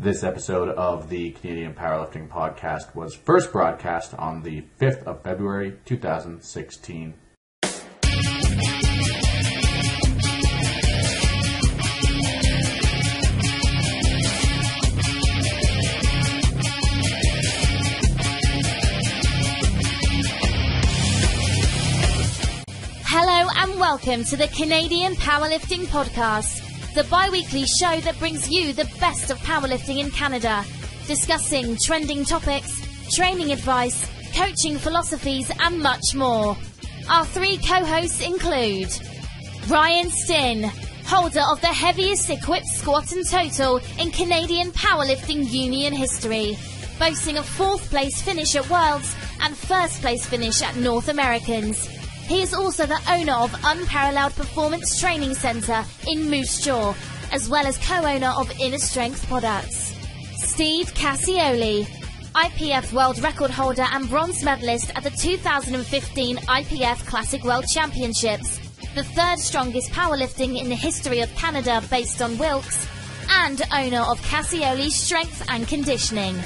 This episode of the Canadian Powerlifting Podcast was first broadcast on the 5th of February, 2016. Hello and welcome to the Canadian Powerlifting Podcast, the bi-weekly show that brings you the best of powerlifting in Canada, discussing trending topics, training advice, coaching philosophies and much more. Our three co-hosts include Ryan Stinn, holder of the heaviest equipped squat and total in Canadian powerlifting union history, boasting a 4th place finish at Worlds and 1st place finish at North Americans. He is also the owner of Unparalleled Performance Training Centre in Moose Jaw, as well as co-owner of Inner Strength Products. Steve Cassioli, IPF World Record holder and bronze medalist at the 2015 IPF Classic World Championships, the 3rd strongest powerlifting in the history of Canada based on Wilks, and owner of Cassioli Strength and Conditioning.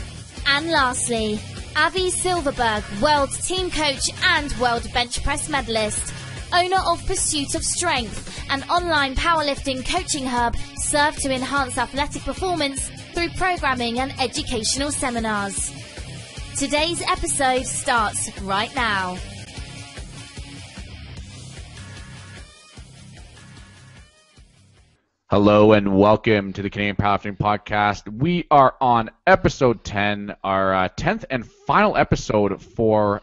And lastly, Avi Silverberg, world team coach and world bench press medalist, owner of Pursuit of Strength, an online powerlifting coaching hub served to enhance athletic performance through programming and educational seminars. Today's episode starts right now. Hello and welcome to the Canadian Powerlifting Podcast. We are on episode 10, our 10th and final episode for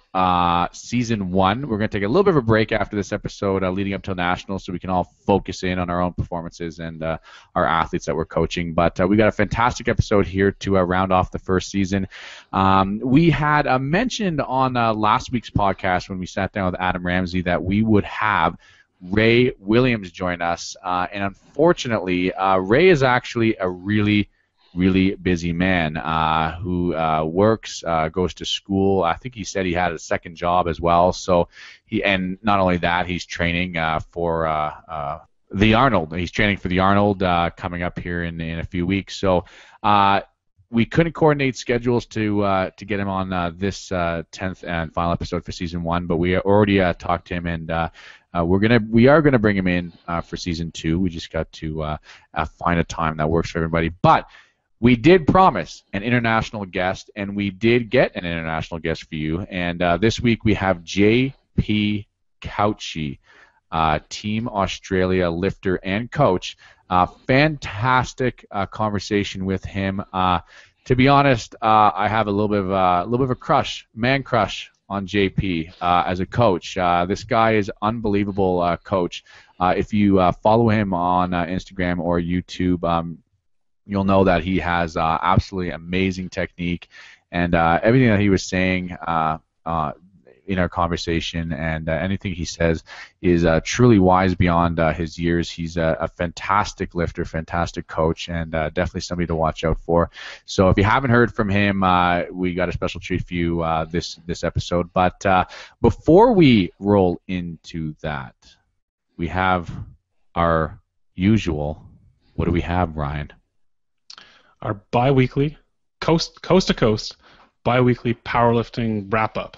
season 1. We're going to take a little bit of a break after this episode leading up to Nationals so we can all focus in on our own performances and our athletes that we're coaching. But we got a fantastic episode here to round off the first season. We had mentioned on last week's podcast when we sat down with Adam Ramsey that we would have Ray Williams join us, and unfortunately, Ray is actually a really busy man who works, goes to school. I think he said he had a second job as well. So and not only that, he's training for the Arnold. He's training for the Arnold coming up here in a few weeks. So we couldn't coordinate schedules to get him on this 10th and final episode for season 1, but we already talked to him, and we are gonna bring him in for season 2. We just got to find a time that works for everybody. But we did promise an international guest, and we did get an international guest for you. And this week we have J.P. Cauchi, Team Australia lifter and coach. Fantastic conversation with him. To be honest, I have a little bit of a man crush on JP as a coach. This guy is unbelievable coach. If you follow him on Instagram or YouTube, you'll know that he has absolutely amazing technique, and everything that he was saying in our conversation and anything he says is truly wise beyond his years. He's a fantastic lifter, fantastic coach, and definitely somebody to watch out for. So if you haven't heard from him, we got a special treat for you this episode. But before we roll into that, we have our usual, what do we have, Ryan? Our bi-weekly, coast to coast, bi-weekly powerlifting wrap-up.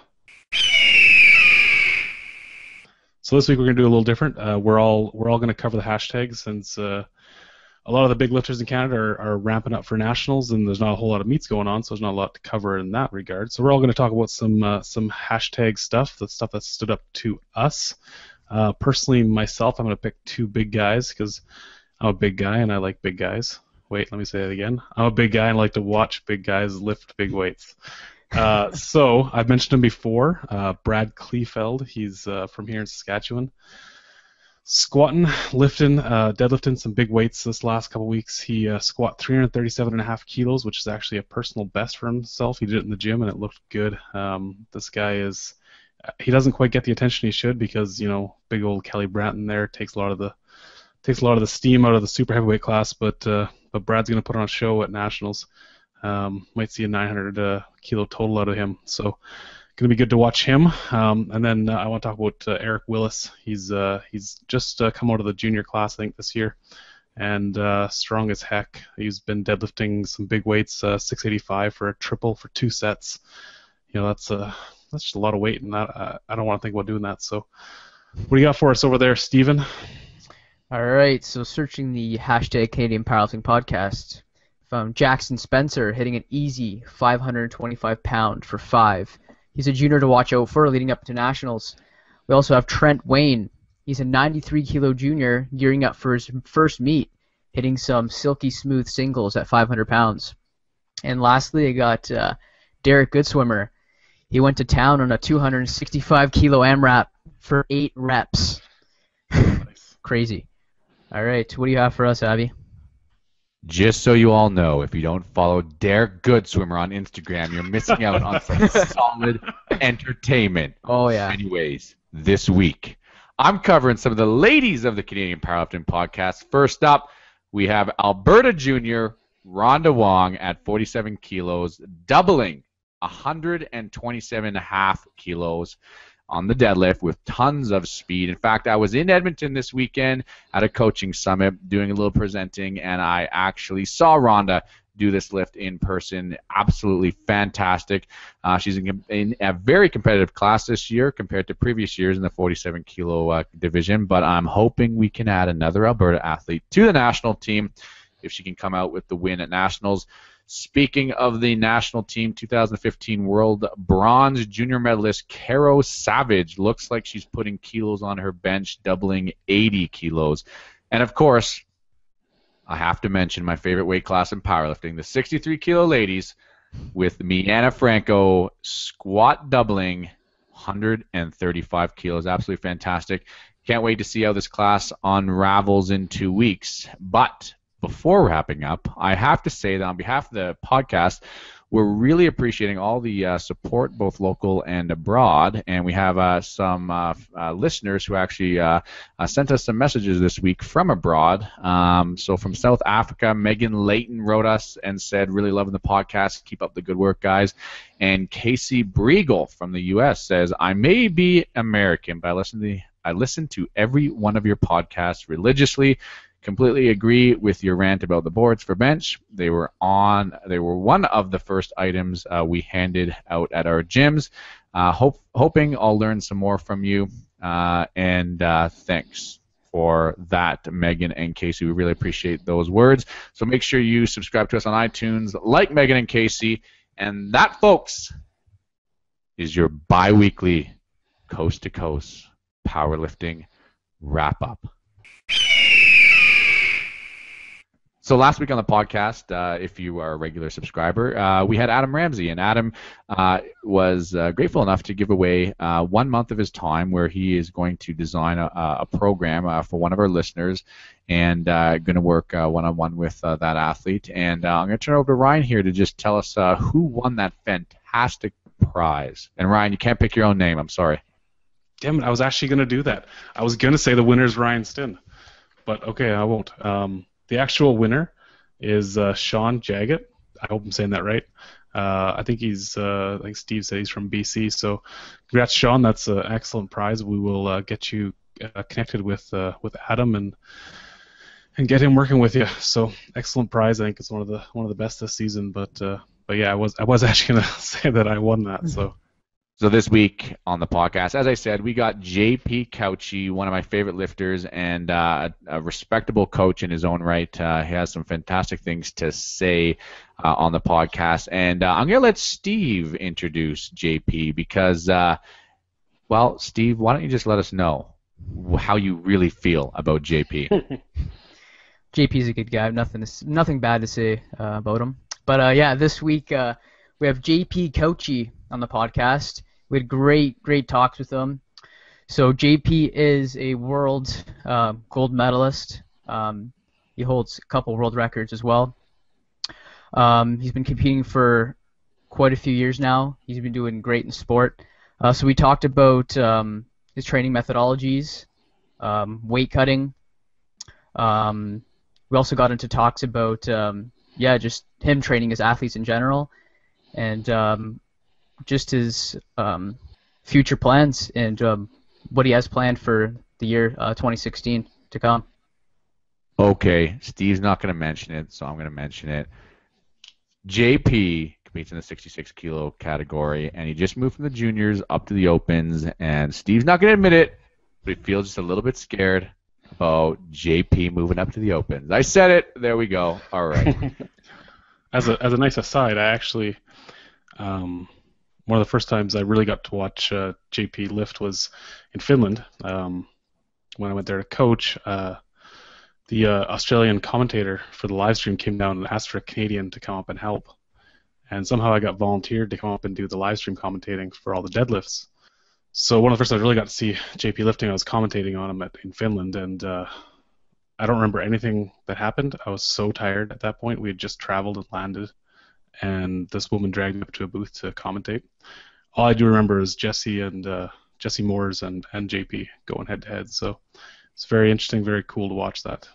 So this week we're going to do a little different. We're all going to cover the hashtags since a lot of the big lifters in Canada are ramping up for nationals, and there's not a whole lot of meets going on, so there's not a lot to cover in that regard. So we're all going to talk about some hashtag stuff, the stuff that stood up to us. Personally, myself, I'm going to pick 2 big guys because I'm a big guy and I like big guys. Wait, let me say that again. I'm a big guy and I like to watch big guys lift big weights. So I've mentioned him before, Brad Kleefeld. He's from here in Saskatchewan. Squatting, lifting, deadlifting some big weights this last couple weeks. He squat 337.5 kilos, which is actually a personal best for himself. He did it in the gym and it looked good. This guy he doesn't quite get the attention he should because, big old Kelly Branton there takes a lot of the steam out of the super heavyweight class, but Brad's going to put on a show at nationals. Might see a 900 kilo total out of him, so going to be good to watch him. And then I want to talk about Eric Willis. He's just come out of the junior class, I think, this year. and strong as heck. He's been deadlifting some big weights, 685 for a triple for 2 sets. That's just a lot of weight, and I don't want to think about doing that. So, what do you got for us over there, Steven? All right, so searching the hashtag Canadian Powerlifting Podcast, found Jackson Spencer hitting an easy 525 pound for 5. He's a junior to watch out for leading up to nationals. We also have Trent Wayne. He's a 93 kilo junior gearing up for his first meet, hitting some silky smooth singles at 500 pounds. And lastly, I got Derek Goodswimmer. He went to town on a 265 kilo AMRAP for 8 reps. Nice. Crazy. All right, what do you have for us, Abby? Just so you all know, if you don't follow Derek Goodswimmer on Instagram, you're missing out on some solid entertainment. Oh, yeah. Anyways, this week, I'm covering some of the ladies of the Canadian Powerlifting Podcast. First up, we have Alberta Junior Rhonda Wong at 47 kilos, doubling 127.5 kilos on the deadlift with tons of speed. In fact, I was in Edmonton this weekend at a coaching summit doing a little presenting, and I actually saw Rhonda do this lift in person. Absolutely fantastic. She's in a very competitive class this year compared to previous years in the 47 kilo division, but I'm hoping we can add another Alberta athlete to the national team if she can come out with the win at nationals. Speaking of the national team, 2015 World Bronze Junior medalist Caro Savage looks like she's putting kilos on her bench, doubling 80 kilos. And of course, I have to mention my favorite weight class in powerlifting, the 63 kilo ladies, with Miana Franco squat doubling 135 kilos. Absolutely fantastic. Can't wait to see how this class unravels in 2 weeks. But before wrapping up, I have to say that on behalf of the podcast, we're really appreciating all the support, both local and abroad, and we have some listeners who actually sent us some messages this week from abroad. So from South Africa, Megan Layton wrote us and said, really loving the podcast, keep up the good work, guys. And Casey Briegel from the U.S. says, I may be American, but I listen to every one of your podcasts religiously. Completely agree with your rant about the boards for bench. They were one of the first items we handed out at our gyms. Hoping I'll learn some more from you. And thanks for that, Megan and Casey. We really appreciate those words. So make sure you subscribe to us on iTunes, like Megan and Casey. And that, folks, is your bi-weekly coast-to-coast powerlifting wrap-up. So last week on the podcast, if you are a regular subscriber, we had Adam Ramsey, and Adam was grateful enough to give away 1 month of his time where he is going to design a program for one of our listeners and going to work one-on-one with that athlete. And I'm going to turn it over to Ryan here to just tell us who won that fantastic prize. And Ryan, you can't pick your own name. I'm sorry. Damn it, I was actually going to do that. I was going to say the winner is Ryan Stinn, but okay, I won't. The actual winner is Sean Jaggett. I hope I'm saying that right. I think like Steve said, he's from BC. So congrats, Sean. That's an excellent prize. We will get you connected with Adam and get him working with you. So excellent prize. I think it's one of the best this season. But yeah, I was actually gonna say that I won that. So this week on the podcast, as I said, we got JP Cauchi, one of my favorite lifters and a respectable coach in his own right. He has some fantastic things to say on the podcast. And I'm going to let Steve introduce JP because, well, Steve, why don't you just let us know how you really feel about JP? JP's a good guy. I have nothing bad to say about him. But yeah, this week we have JP Cauchi on the podcast. We had great talks with him. So JP is a world gold medalist. He holds a couple world records as well. He's been competing for quite a few years now. He's been doing great in sport. So we talked about his training methodologies, weight cutting. We also got into talks about just him training his athletes in general, and just his future plans and what he has planned for the year 2016 to come. Okay, Steve's not going to mention it, so I'm going to mention it. JP competes in the 66 kilo category, and he just moved from the juniors up to the opens, and Steve's not going to admit it, but he feels just a little bit scared about JP moving up to the opens. I said it. There we go. All right. As a nice aside, I actually one of the first times I really got to watch JP lift was in Finland. When I went there to coach, the Australian commentator for the live stream came down and asked for a Canadian to come up and help. And somehow I got volunteered to come up and do the live stream commentating for all the deadlifts. So one of the first times I really got to see JP lifting, I was commentating on him in Finland, and I don't remember anything that happened. I was so tired at that point. We had just traveled and landed, and this woman dragged me up to a booth to commentate. All I do remember is Jesse Moores and JP going head to head. So it's very interesting, very cool to watch that.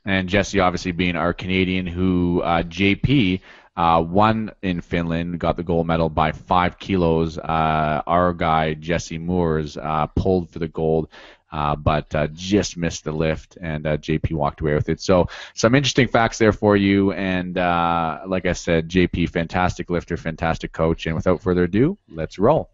And Jesse obviously being our Canadian who JP won in Finland, got the gold medal by 5 kilos. Our guy, Jesse Moores, pulled for the gold, but just missed the lift, and JP walked away with it. So some interesting facts there for you. And like I said, JP, fantastic lifter, fantastic coach. And without further ado, let's roll.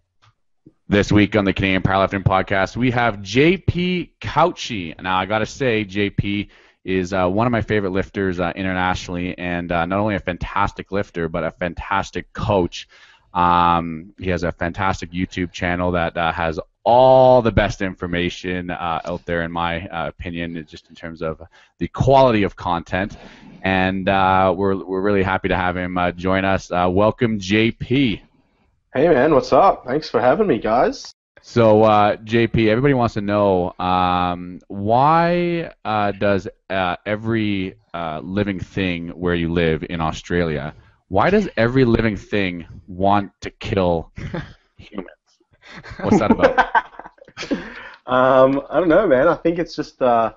This week on the Canadian Powerlifting Podcast, we have JP Cauchi. Now, I got to say, JP is one of my favorite lifters internationally, and not only a fantastic lifter, but a fantastic coach. He has a fantastic YouTube channel that has all the best information out there, in my opinion, just in terms of the quality of content. And we're really happy to have him join us. Welcome, JP. Hey man, what's up? Thanks for having me, guys. So, JP, everybody wants to know why does every living thing where you live in Australia, why does every living thing want to kill humans? What's that about? I don't know, man. I think it's just, I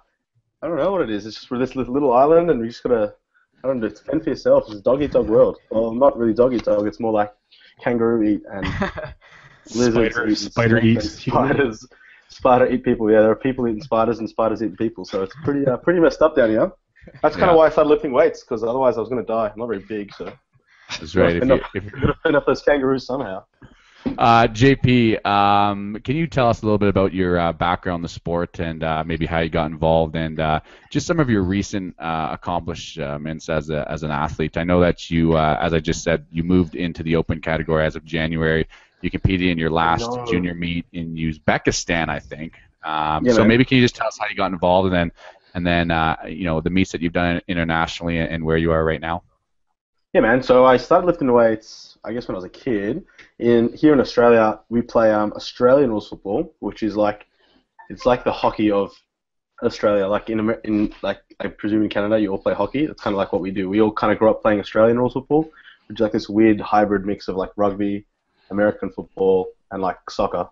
don't know what it is. It's just we're this little island, and we just gotta, I don't know, fend for yourself. It's a dog-eat-dog world. Well, not really dog-eat-dog. It's more like kangaroo eat and lizards spider eat spiders. Spider eat people. Yeah, there are people eating spiders and spiders eating people. So it's pretty messed up down here. That's kind of why I started lifting weights, because otherwise I was going to die. I'm not very big, so. That's right. If you're going to fend off those kangaroos somehow. JP, can you tell us a little bit about your background in the sport, and maybe how you got involved, and just some of your recent accomplishments as an athlete? I know that you, as I just said, you moved into the open category as of January. You competed in your last junior meet in Uzbekistan, I think. So maybe can you just tell us how you got involved, and then the meets that you've done internationally and where you are right now? Yeah, man. So I started lifting weights, I guess, when I was a kid. Here in Australia, we play Australian rules football, which is it's like the hockey of Australia. Like like I presume in Canada, you all play hockey. That's kind of like what we do. We all kind of grew up playing Australian rules football, which is like this weird hybrid mix of like rugby, American football, and like soccer.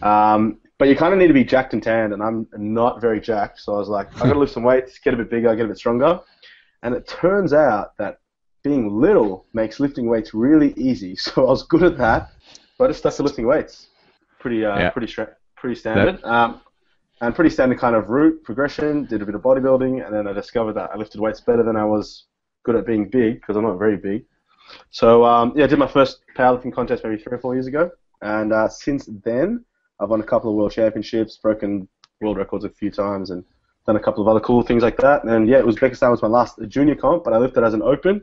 But you kind of need to be jacked and tanned, and I'm not very jacked. So I was like, I got to lift some weights, get a bit bigger, get a bit stronger. And it turns out that being little makes lifting weights really easy, so I was good at that. But I just stuck to lifting weights. Pretty standard, and pretty standard kind of route progression. Did a bit of bodybuilding, and then I discovered that I lifted weights better than I was good at being big, because I'm not very big. So I did my first powerlifting contest maybe 3 or 4 years ago, and since then I've won a couple of world championships, broken world records a few times, and done a couple of other cool things like that. And yeah, Uzbekistan was my last junior comp, but I lifted as an open,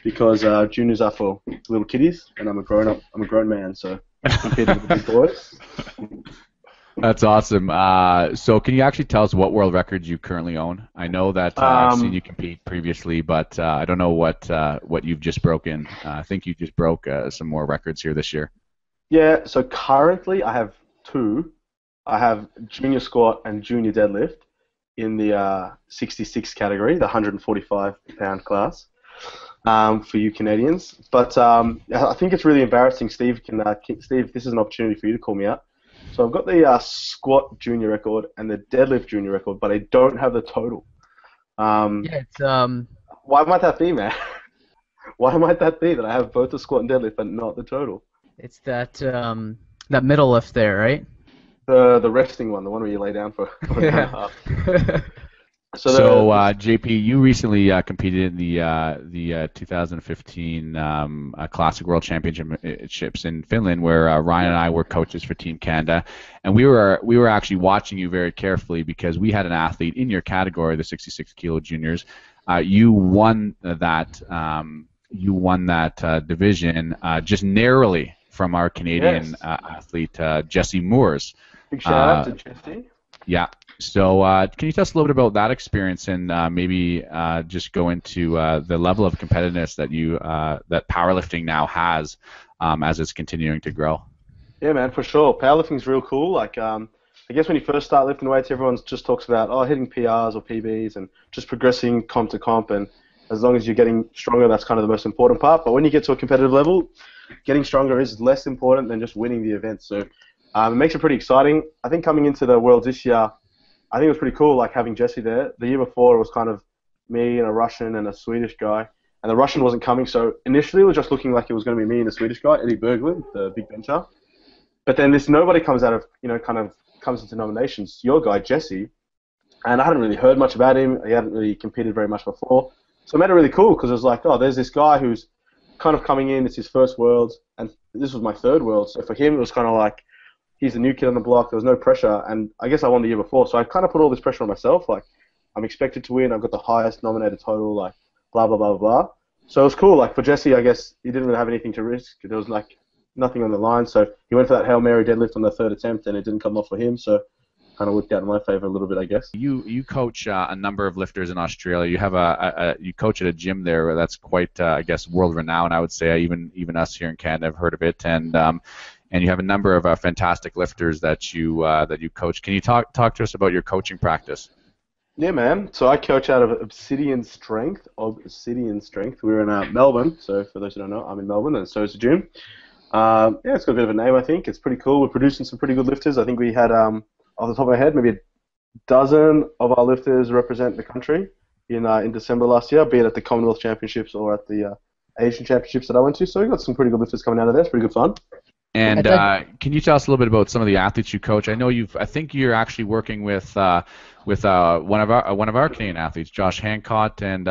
because juniors are for little kiddies, and I'm a grown man, so I competed with the big boys. That's awesome. So can you actually tell us what world records you currently own? I know that I've seen you compete previously, but I don't know what you've just broken. I think you just broke some more records here this year. Yeah, so currently I have 2. I have junior squat and junior deadlift in the 66 category, the 145-pound class. For you Canadians, but I think it's really embarrassing. Steve, Steve, this is an opportunity for you to call me out. So I've got the squat junior record and the deadlift junior record, but I don't have the total. Why might that be, man? Why might that be that I have both the squat and deadlift but not the total? It's that middle lift there, right? The resting one, the one where you lay down for an hour and a half. So, JP, you recently competed in the 2015 Classic World Championships in Finland, where Ryan and I were coaches for Team Canada, and we were actually watching you very carefully because we had an athlete in your category, the 66 kilo juniors. You won that. You won that division just narrowly from our Canadian athlete Jesse Moores. Big shout out to Jesse. Yeah. So can you tell us a little bit about that experience and maybe just go into the level of competitiveness that that powerlifting now has as it's continuing to grow? Yeah, man, for sure. Powerlifting's real cool. Like, I guess when you first start lifting weights, everyone just talks about hitting PRs or PBs and just progressing comp to comp. And as long as you're getting stronger, that's kind of the most important part. But when you get to a competitive level, getting stronger is less important than just winning the event. So it makes it pretty exciting. I think coming into the Worlds this year, I think it was pretty cool, like having Jesse there. The year before, it was kind of me and a Russian and a Swedish guy, and the Russian wasn't coming. So initially, it was just looking like it was going to be me and the Swedish guy, Eddie Berglund, the big bencher. But then this nobody comes out of, kind of comes into nominations. Your guy, Jesse, and I hadn't really heard much about him. He hadn't really competed very much before. So it made it really cool because it was like, there's this guy who's kind of coming in. It's his first Worlds, and this was my third World. So for him, it was kind of like, he's the new kid on the block. There was no pressure, and I guess I won the year before, so I kind of put all this pressure on myself. Like, I'm expected to win. I've got the highest nominated total. Like, blah blah blah blah. So it was cool. Like for Jesse, I guess he didn't really have anything to risk. There was like nothing on the line, so he went for that Hail Mary deadlift on the third attempt, and it didn't come off for him. So kind of worked out in my favor a little bit, I guess. You coach a number of lifters in Australia. You have you coach at a gym there that's quite I guess world renowned. I would say even us here in Canada have heard of it, and you have a number of fantastic lifters that you coach. Can you talk to us about your coaching practice? Yeah, man. So I coach out of Obsidian Strength. We're in Melbourne. So for those who don't know, I'm in Melbourne, and so is the gym. It's got a bit of a name, I think. It's pretty cool. We're producing some pretty good lifters. I think we had, off the top of my head, maybe a dozen of our lifters represent the country in December last year, be it at the Commonwealth Championships or at the Asian Championships that I went to. So we got some pretty good lifters coming out of there. It's pretty good fun. And can you tell us a little bit about some of the athletes you coach? I know I think you're actually working with one of our Canadian athletes, Josh Hancock, and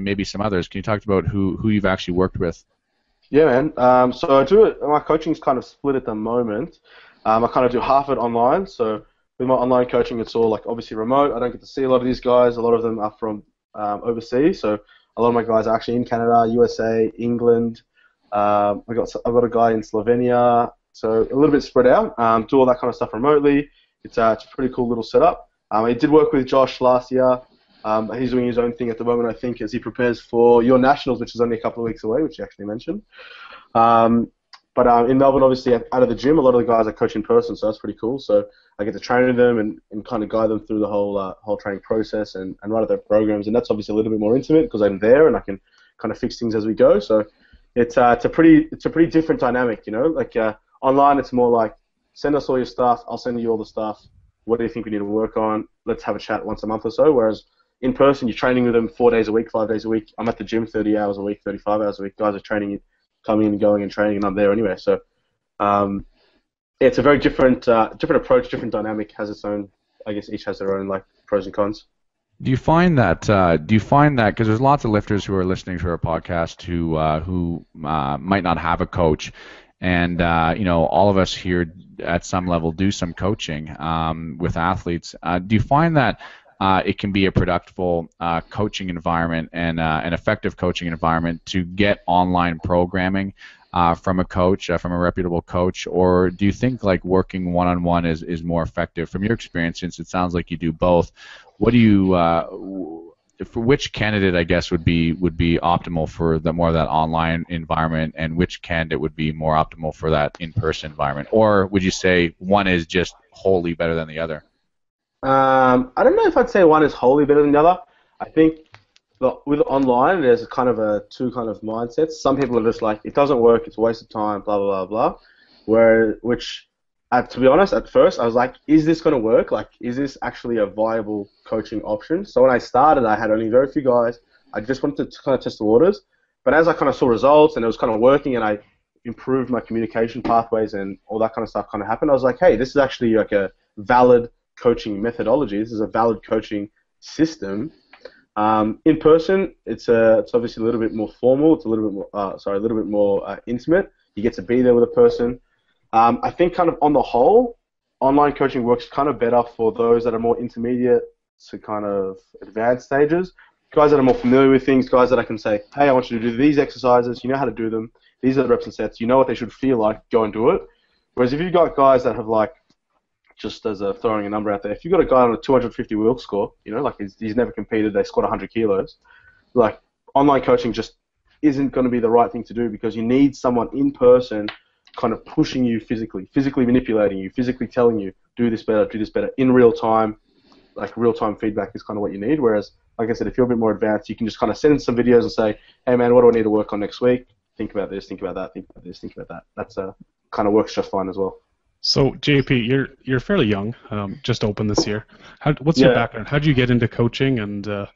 maybe some others. Can you talk about who you've actually worked with? Yeah, man. So I do it. My coaching's kind of split at the moment. I kind of do half of it online. So with my online coaching, it's all like obviously remote. I don't get to see a lot of these guys. A lot of them are from overseas. So a lot of my guys are actually in Canada, USA, England. I've got a guy in Slovenia, so a little bit spread out. Do all that kind of stuff remotely. It's a pretty cool little setup. I did work with Josh last year. He's doing his own thing at the moment, I think, as he prepares for your nationals, which is only a couple of weeks away, which you actually mentioned. But in Melbourne, obviously, out of the gym, a lot of the guys I coach in person, so that's pretty cool. So I get to train with them and kind of guide them through the whole training process and run their programs, and that's obviously a little bit more intimate because I'm there and I can kind of fix things as we go. So it's a pretty different dynamic, Like online, it's more like send us all your stuff. I'll send you all the stuff. What do you think we need to work on? Let's have a chat once a month or so. Whereas in person, you're training with them 4 days a week, 5 days a week. I'm at the gym 30 hours a week, 35 hours a week. Guys are training, coming and going and training, and I'm there anyway. So it's a very different approach, different dynamic. Has its own, I guess each has their own like pros and cons. Do you find that because there's lots of lifters who are listening to our podcast who might not have a coach, and all of us here at some level do some coaching with athletes. Do you find that it can be a productive coaching environment and an effective coaching environment to get online programming from a coach, from a reputable coach, or do you think like working one-on-one is more effective? From your experience, since it sounds like you do both, what do you for which candidate I guess would be optimal for the more of that online environment, and which candidate would be more optimal for that in-person environment, or would you say one is just wholly better than the other? I don't know if I'd say one is wholly better than the other. I think with online, there's kind of two kind of mindsets. Some people are just like, it doesn't work, it's a waste of time, blah blah blah blah. To be honest, at first I was like, is this going to work? Like, is this actually a viable coaching option? So when I started, I had only very few guys. I just wanted to kind of test the waters. But as I kind of saw results and it was kind of working, and I improved my communication pathways and all that kind of stuff kind of happened, I was like, hey, this is actually like a valid coaching methodology. This is a valid coaching system. In person, it's obviously a little bit more formal. It's a little bit more intimate. You get to be there with a person. I think kind of on the whole, online coaching works kind of better for those that are more intermediate to kind of advanced stages. Guys that are more familiar with things, guys that I can say, hey, I want you to do these exercises. You know how to do them. These are the reps and sets. You know what they should feel like. Go and do it. Whereas if you've got guys that have like, just as a throwing a number out there, if you've got a guy on a 250 Wilks score, you know, like he's never competed, they squat 100 kilos, like online coaching just isn't going to be the right thing to do because you need someone in person kind of pushing you physically manipulating you, physically telling you, do this better in real time. Like real-time feedback is kind of what you need. Whereas, like I said, if you're a bit more advanced, you can just kind of send some videos and say, hey man, what do I need to work on next week? Think about this, think about that, think about this, think about that. That's kind of works just fine as well. So JP, you're fairly young, just opened this year. What's your background? How did you get into coaching, and how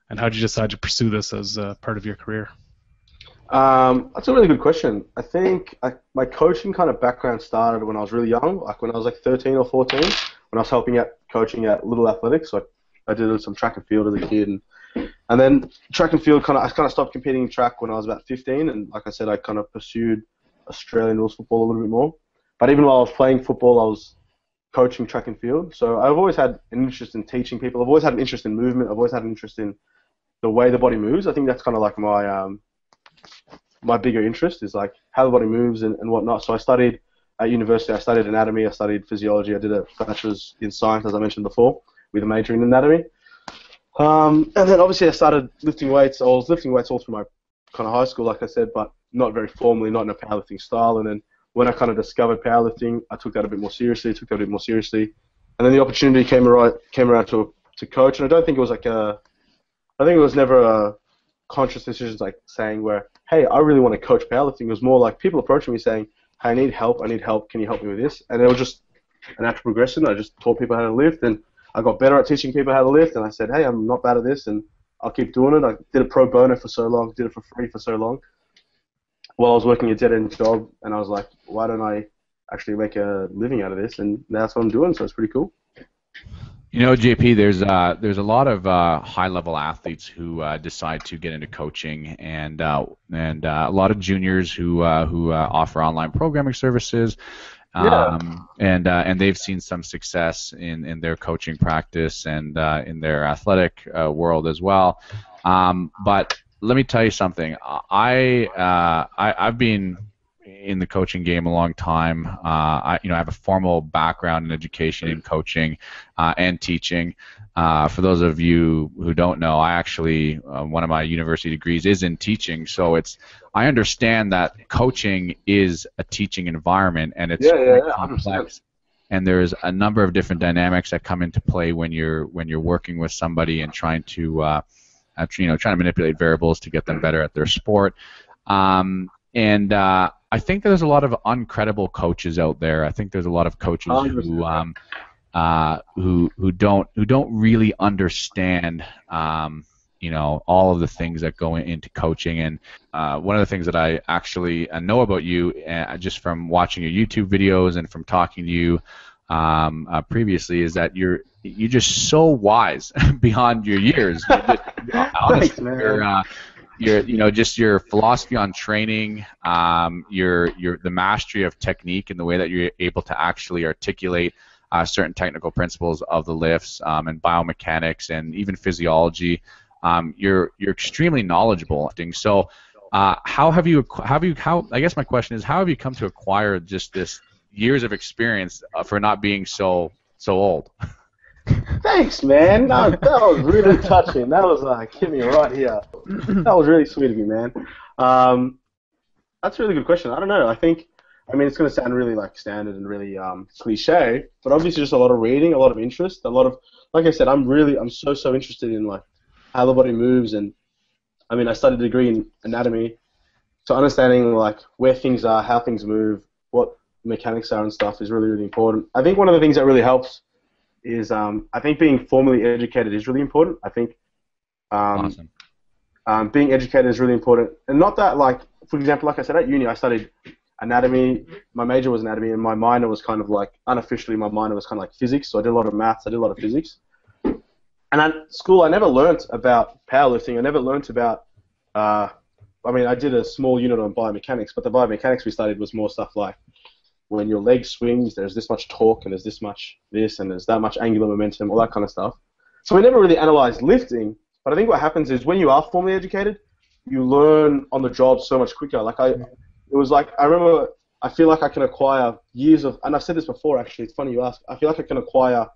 did you decide to pursue this as part of your career? That's a really good question. I think my coaching kind of background started when I was really young, like when I was like 13 or 14, when I was helping out coaching at Little Athletics. So I did some track and field as a kid, and then track and field I kind of stopped competing in track when I was about 15, and like I said, I kind of pursued Australian rules football a little bit more. But even while I was playing football, I was coaching track and field. So I've always had an interest in teaching people. I've always had an interest in movement. I've always had an interest in the way the body moves. I think that's kind of like my bigger interest is like how the body moves and whatnot. So I studied at university. I studied anatomy. I studied physiology. I did a bachelor's in science, as I mentioned before, with a major in anatomy. And then obviously I started lifting weights. I was lifting weights all through my kind of high school, like I said, but not very formally, not in a powerlifting style. And then when I kind of discovered powerlifting, I took that a bit more seriously. And then the opportunity came around to coach. And I don't think it was like I think it was never a conscious decision like saying where, hey, I really want to coach powerlifting. It was more like people approaching me saying, hey, I need help. Can you help me with this? And it was just a natural progression. I just taught people how to lift, and I got better at teaching people how to lift. And I said, hey, I'm not bad at this, and I'll keep doing it. I did it pro bono for so long, did it for free for so long, while I was working a dead-end job, and I was like, why don't I actually make a living out of this? And that's what I'm doing, so it's pretty cool. You know, JP, there's a lot of high-level athletes who decide to get into coaching, and a lot of juniors who offer online programming services, and they've seen some success in their coaching practice and in their athletic world as well. But let me tell you something. I've been in the coaching game a long time. I have a formal background in education in coaching and teaching. For those of you who don't know, I actually one of my university degrees is in teaching. So I understand that coaching is a teaching environment, and it's quite complex. And there's a number of different dynamics that come into play when you're working with somebody and trying to manipulate variables to get them better at their sport. I think there's a lot of uncredible coaches out there. I think there's a lot of coaches who don't really understand all of the things that go into coaching. And one of the things that I actually know about you, just from watching your YouTube videos and from talking to you previously, is that you're just so wise beyond your years. Just your philosophy on training, the mastery of technique and the way that you're able to actually articulate certain technical principles of the lifts and biomechanics and even physiology. You're extremely knowledgeable. So, I guess my question is, how have you come to acquire just this years of experience for not being so old? Thanks, man. That was really touching. That was hit me right here. That was really sweet of you, man. That's a really good question. I don't know. It's going to sound really standard and really cliche, but obviously just a lot of reading, a lot of interest, a lot of, like I said, I'm so interested in how the body moves, and I studied a degree in anatomy, so understanding where things are, how things move, what mechanics are and stuff is really, really important. I think one of the things that really helps is I think being formally educated is really important. I think awesome. Being educated is really important, and not that for example, like I said, at uni I studied anatomy. My major was anatomy, and my minor was kind of unofficially my minor was kind of physics. So I did a lot of maths, I did a lot of physics, And at school, I never learnt about powerlifting. I never learnt about, I did a small unit on biomechanics, but the biomechanics we studied was more stuff like when your leg swings, there's this much torque, and there's this much this, and there's that much angular momentum, all that kind of stuff. So we never really analysed lifting, but I think what happens is when you are formally educated, you learn on the job so much quicker. I remember, I feel like I can acquire years of, and I've said this before actually, it's funny you ask, I feel like I can acquire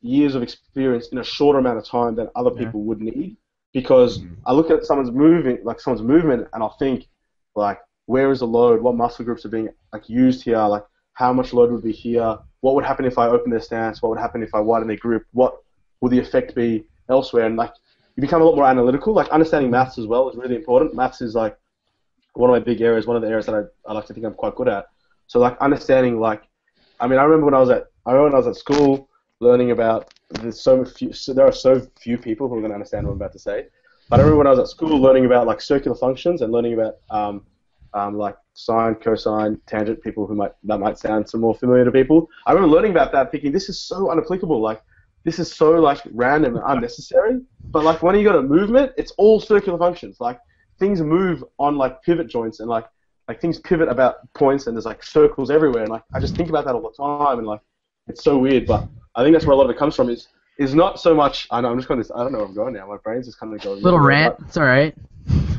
years of experience in a shorter amount of time than other people would need, because I look at someone's movement, and I'll think, like, where is the load? What muscle groups are being used here? Like, how much load would be here? What would happen if I open their stance? What would happen if I widen their grip? What would the effect be elsewhere? And you become a lot more analytical. Understanding maths as well is really important. Maths is one of my big areas, one of the areas that I like to think I'm quite good at. So understanding I remember when I was at school learning about there are so few people who are going to understand what I'm about to say. But I remember when I was at school learning about circular functions and learning about sine, cosine, tangent, that might sound some more familiar to people. I remember learning about that thinking this is so unapplicable, this is so random and unnecessary. But when you got a movement, it's all circular functions. Things move on pivot joints, and things pivot about points, and there's circles everywhere, and I just think about that all the time, and it's so weird. But I think that's where a lot of it comes from is not so much. I know I'm just going to. I don't know where I'm going now. My brain's just kind of going. Little rant. It's all right.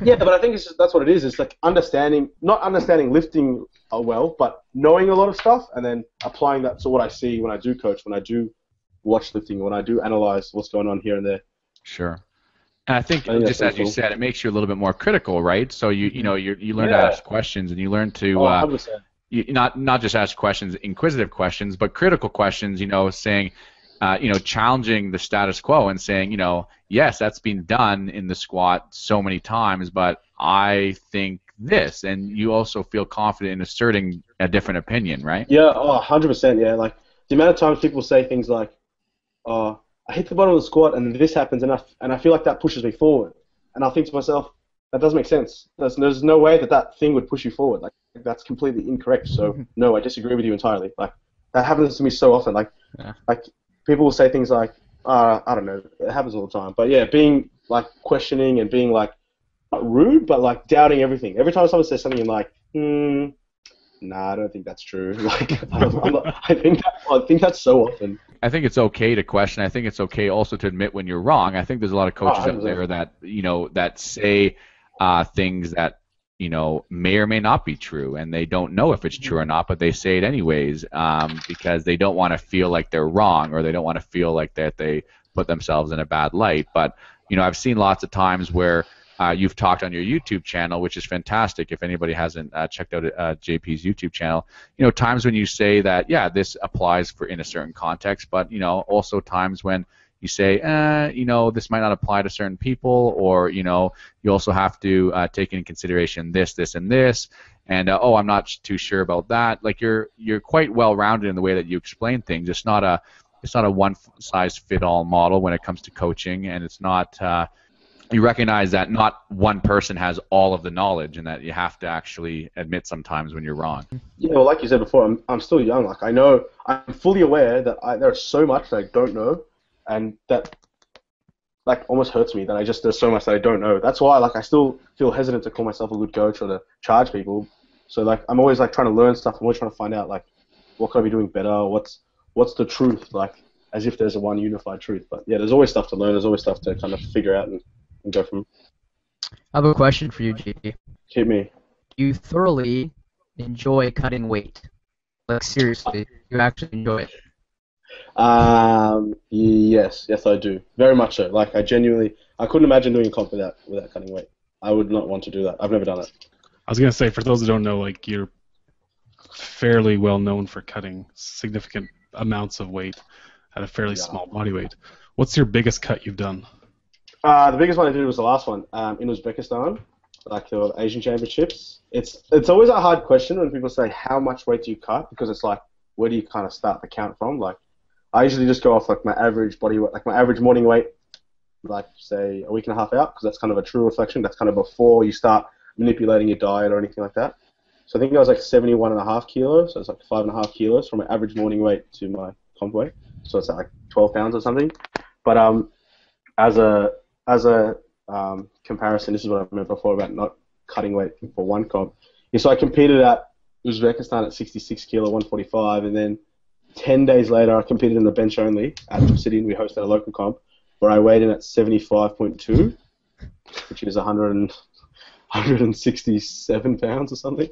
Yeah, but I think that's what it is. It's not understanding lifting well, but knowing a lot of stuff and then applying that to what I see when I do coach, when I do watch lifting, when I do analyze what's going on here and there. Sure. And I think just as you said, it makes you a little bit more critical, right? So you learn to ask questions, and you learn to 100%. Not just ask questions, inquisitive questions, but critical questions. Saying, challenging the status quo and saying, yes, that's been done in the squat so many times, but I think this, and you also feel confident in asserting a different opinion, right? Yeah, 100%. Yeah, the amount of times people say things like, I hit the bottom of the squat and this happens, and I feel like that pushes me forward, and I'll think to myself, that doesn't make sense. There's no way that thing would push you forward. That's completely incorrect. So no, I disagree with you entirely. That happens to me so often. People will say things like, I don't know, it happens all the time. But yeah, being questioning and being not rude, but doubting everything. Every time someone says something, I'm like, nah, I don't think that's true. I think that's so often. I think it's okay to question. I think it's okay also to admit when you're wrong. I think there's a lot of coaches out there that that say things that may or may not be true, and they don't know if it's true or not, but they say it anyways because they don't want to feel like they're wrong, or they don't want to feel like that they put themselves in a bad light. But I've seen lots of times where you've talked on your YouTube channel, which is fantastic. If anybody hasn't checked out JP's YouTube channel, times when you say that, yeah, this applies in a certain context, but also times when you say, this might not apply to certain people, or you also have to take into consideration this, and this, and I'm not too sure about that. You're quite well-rounded in the way that you explain things. It's not a one-size-fit-all model when it comes to coaching, and it's not. You recognize that not one person has all of the knowledge, and that you have to actually admit sometimes when you're wrong. Yeah, well, like you said before, I'm still young. I know, I'm fully aware that there's so much that I don't know, and that almost hurts me that there's so much that I don't know. That's why I still feel hesitant to call myself a good coach or to charge people. So I'm always trying to learn stuff. I'm always trying to find out what can I be doing better? What's the truth? As if there's a one unified truth. But yeah, there's always stuff to learn. There's always stuff to kind of figure out and go from. I have a question for you, JP. Hit me. Do you thoroughly enjoy cutting weight? Seriously, you actually enjoy it? Yes, I do. Very much so. I genuinely, I couldn't imagine doing a comp without cutting weight. I would not want to do that. I've never done it. I was gonna say, for those who don't know, you're fairly well known for cutting significant amounts of weight at a fairly small body weight. What's your biggest cut you've done? The biggest one I did was the last one in Uzbekistan, the Asian Championships. It's always a hard question when people say how much weight do you cut, because it's where do you kind of start the count from? I usually just go off my average body weight, my average morning weight, say a week and a half out, because that's kind of a true reflection. That's kind of before you start manipulating your diet or anything like that. So I think I was 71.5 kilos, so it's 5.5 kilos from my average morning weight to my comp weight. So it's 12 pounds or something. But as a comparison, this is what I meant before about not cutting weight for one comp. Yeah, so I competed at Uzbekistan at 66 kilo, 145, and then 10 days later I competed in the bench only at Obsidian. We hosted a local comp where I weighed in at 75.2, which is 167 pounds or something.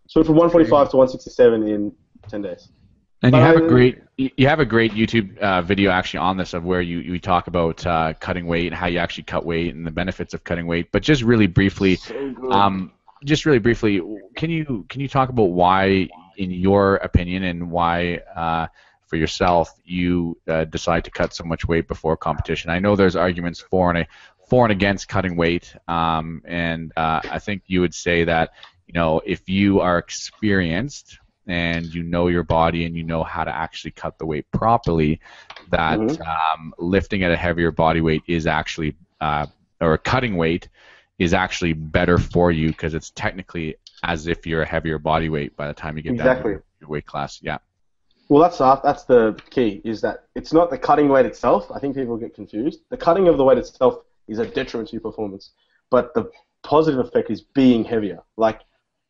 So from 145 to 167 in 10 days. And you have a great YouTube video actually on this of where you talk about cutting weight and how you actually cut weight and the benefits of cutting weight. But just really briefly, can you talk about why, in your opinion, and why for yourself you decide to cut so much weight before competition? I know there's arguments for and against cutting weight, and I think you would say that if you are experienced and you know your body and you know how to actually cut the weight properly, that lifting at a heavier body weight is actually, or cutting weight is actually better for you because it's technically as if you're a heavier body weight by the time you get down to your weight class. Yeah. Well, that's the key, is that it's not the cutting weight itself. I think people get confused. The cutting of the weight itself is a detriment to your performance, but the positive effect is being heavier. Like,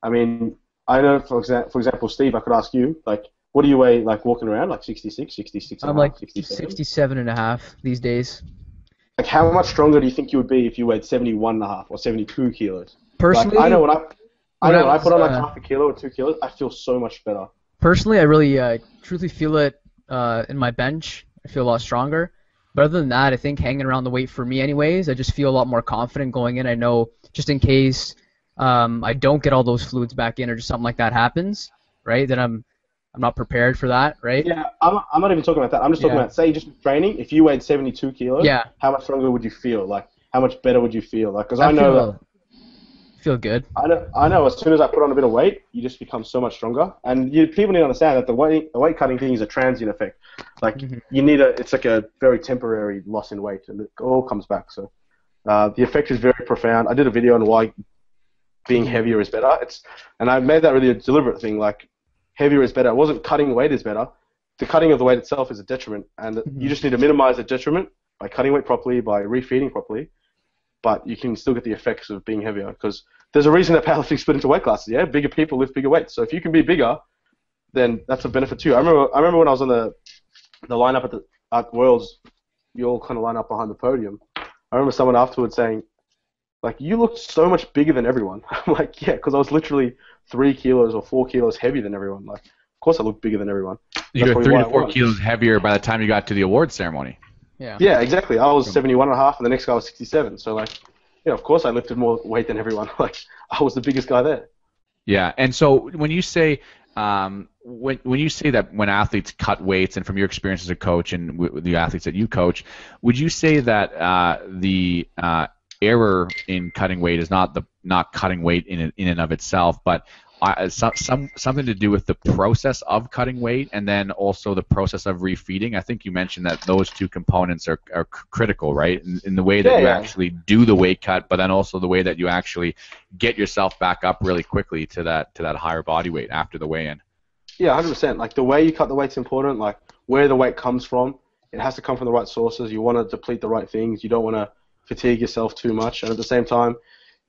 I mean, I know, for example, Steve, I could ask you, like, what do you weigh, like, walking around, like 66 and I'm like 67 and a half these days. Like, how much stronger do you think you would be if you weighed 71 and a half or 72 kilos? Personally, like, I know when I put on like half a kilo or 2 kilos, I feel so much better. Personally, I really truly feel it in my bench. I feel a lot stronger. But other than that, I think hanging around the weight for me anyways, I just feel a lot more confident going in. I know just in case I don't get all those fluids back in or just something like that happens, right, then I'm not prepared for that, right? Yeah, I'm not even talking about that. I'm just talking about, say, just training. If you weighed 72 kilos, how much stronger would you feel? Like, how much better would you feel? Like, because I know feel good. I know. As soon as I put on a bit of weight, you just become so much stronger. And people need to understand that the weight cutting thing is a transient effect. Like, it's like a very temporary loss in weight, and it all comes back. So the effect is very profound. I did a video on why being heavier is better. And I made that really a deliberate thing. Like, heavier is better. It wasn't cutting weight is better. The cutting of the weight itself is a detriment, and you just need to minimize the detriment by cutting weight properly, by refeeding properly. But you can still get the effects of being heavier, because there's a reason that powerlifting split into weight classes. Yeah, bigger people lift bigger weights. So if you can be bigger, then that's a benefit too. I remember when I was on the lineup at Worlds, you all kind of line up behind the podium. I remember someone afterwards saying, like, you look so much bigger than everyone. I'm like, yeah, because I was literally 3 kilos or 4 kilos heavier than everyone. Like, of course I look bigger than everyone. You were 3 to 4 kilos heavier by the time you got to the awards ceremony. Yeah, exactly. I was 71 and a half, and the next guy was 67. So, like, yeah, of course I lifted more weight than everyone. Like, I was the biggest guy there. Yeah, and so when you say when you say that when athletes cut weights, and from your experience as a coach and with the athletes that you coach, would you say that the error in cutting weight is not cutting weight in and of itself, but something to do with the process of cutting weight, and then also the process of refeeding? I think you mentioned that those two components are critical, right? In the way that you actually do the weight cut, but then also the way that you actually get yourself back up really quickly to that higher body weight after the weigh-in. Yeah, 100%. Like, the way you cut the weight's important. Like, where the weight comes from, it has to come from the right sources. You want to deplete the right things. You don't want to fatigue yourself too much, and at the same time,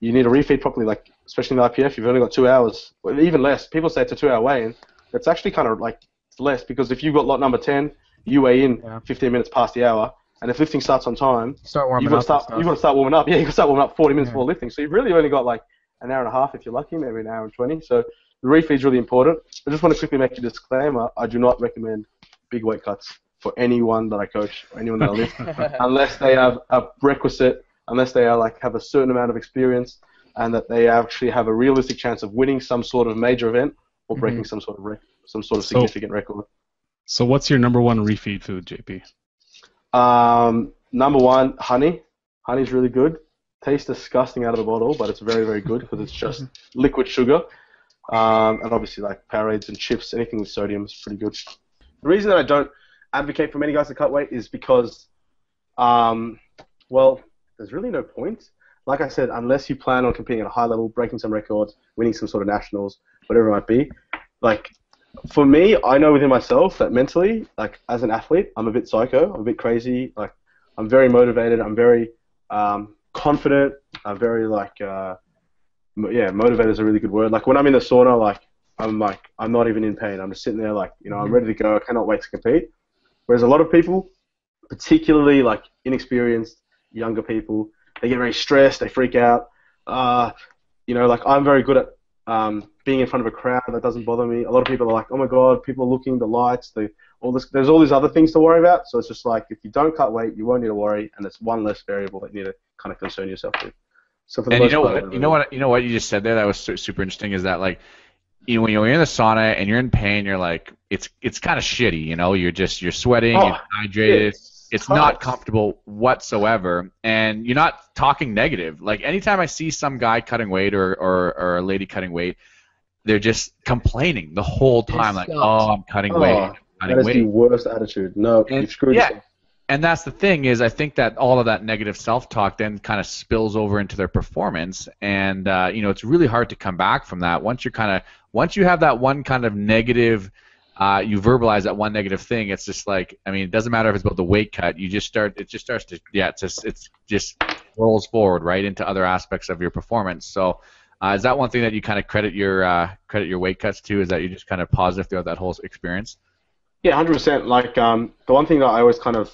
you need to refeed properly. Like, especially in the IPF, you've only got 2 hours, or even less. People say it's a 2-hour weigh-in. It's actually kind of like less, because if you've got lot number 10, you weigh in 15 minutes past the hour, and if lifting starts on time, you've got to start warming up. Yeah, you've got to start warming up 40 minutes before lifting. So you've really only got like an hour and a half if you're lucky, maybe an hour and 20. So the refeed's really important. I just want to quickly make a disclaimer. I do not recommend big weight cuts for anyone that I coach or anyone that I lift, unless they have a requisite, unless they are like have a certain amount of experience, and that they actually have a realistic chance of winning some sort of major event or breaking some sort of significant record. So what's your number one refeed food, JP? Number one, honey. Honey's really good. Tastes disgusting out of the bottle, but it's very, very good because it's just liquid sugar. And obviously, like, Powerades and chips, anything with sodium is pretty good. The reason that I don't advocate for many guys to cut weight is because, well, there's really no point. Like I said, unless you plan on competing at a high level, breaking some records, winning some sort of nationals, whatever it might be. Like, for me, I know within myself that mentally, like, as an athlete, I'm a bit psycho, I'm a bit crazy. Like, I'm very motivated. I'm very confident. I'm very motivated is a really good word. Like when I'm in the sauna, I'm not even in pain. I'm just sitting there I'm ready to go. I cannot wait to compete. Whereas a lot of people, particularly like inexperienced younger people, they get very stressed. They freak out. I'm very good at being in front of a crowd. That doesn't bother me. A lot of people are like, oh my god, people are looking, the lights, there's all these other things to worry about. So it's just like if you don't cut weight, you won't need to worry, and it's one less variable that you need to kind of concern yourself with. So for the most part, you know what you just said there that was super interesting is that like when you're in the sauna and you're in pain, you're like it's kind of shitty. You're sweating, you're hydrated. It's not comfortable whatsoever, and you're not talking negative. Like anytime I see some guy cutting weight or a lady cutting weight, they're just complaining the whole time, like, "Oh, I'm cutting weight." That is the worst attitude. No, you've screwed yourself. And that's the thing is, I think that all of that negative self-talk then kind of spills over into their performance, and it's really hard to come back from that. Once you have that one kind of negative. You verbalize that one negative thing. It's just like, I mean, it doesn't matter if it's about the weight cut. It just rolls forward right into other aspects of your performance. So, is that one thing that you kind of credit your weight cuts to? Is that you're just kind of positive throughout that whole experience? Yeah, 100%. Like the one thing that I always kind of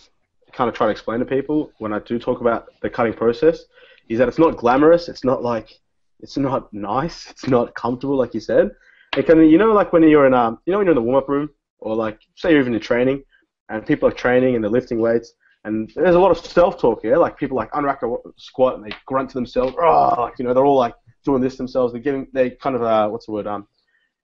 try to explain to people when I do talk about the cutting process is that it's not glamorous. It's not nice. It's not comfortable, like you said. It can, like when you're in, when you're in the warm-up room, or like say you're even in training, and people are training and they're lifting weights, and there's a lot of self-talk here. Like people like unrack a squat and they grunt to themselves. They're all like doing this themselves. They kind of trying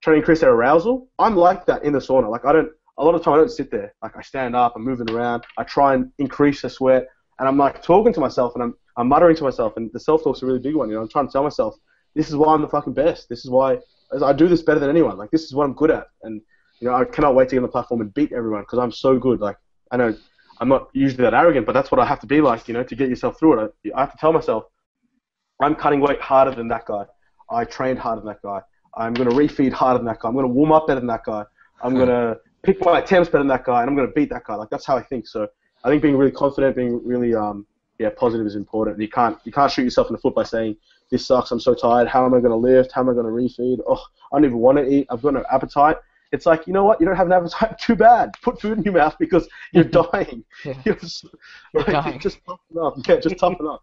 to increase their arousal. I'm like that in the sauna. Like a lot of time I don't sit there. Like I stand up, I'm moving around, I try and increase the sweat, and I'm like talking to myself and I'm muttering to myself, and the self-talk's a really big one. I'm trying to tell myself, this is why I'm the fucking best. This is why. I do this better than anyone. Like, this is what I'm good at. And, I cannot wait to get on the platform and beat everyone because I'm so good. Like, I know I'm not usually that arrogant, but that's what I have to be like, to get yourself through it. I have to tell myself, I'm cutting weight harder than that guy. I trained harder than that guy. I'm going to refeed harder than that guy. I'm going to warm up better than that guy. I'm going to pick my attempts better than that guy, and I'm going to beat that guy. Like, that's how I think. So I think being really confident, being really positive is important. You can't shoot yourself in the foot by saying, this sucks, I'm so tired, how am I going to lift, how am I going to refeed, I don't even want to eat, I've got no appetite. It's like, you know what, you don't have an appetite, too bad. Put food in your mouth because you're dying. You're dying. Just toughen up. Yeah, just toughen up.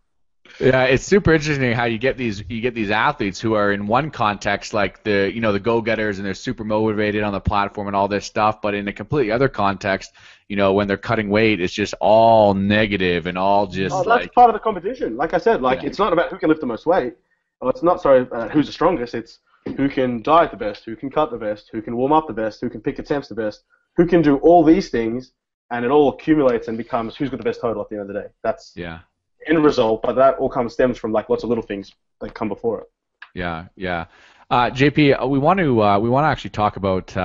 Yeah, it's super interesting how you get these athletes who are in one context like the go-getters and they're super motivated on the platform and all this stuff, but in a completely other context, when they're cutting weight, it's just all negative and all just that's part of the competition. Like I said, it's not about who can lift the most weight. Or it's not who's the strongest. It's who can diet the best, who can cut the best, who can warm up the best, who can pick attempts the best, who can do all these things, and it all accumulates and becomes who's got the best total at the end of the day. That's end result, but that all stems from like lots of little things that come before it. Yeah. JP, we want to actually talk about.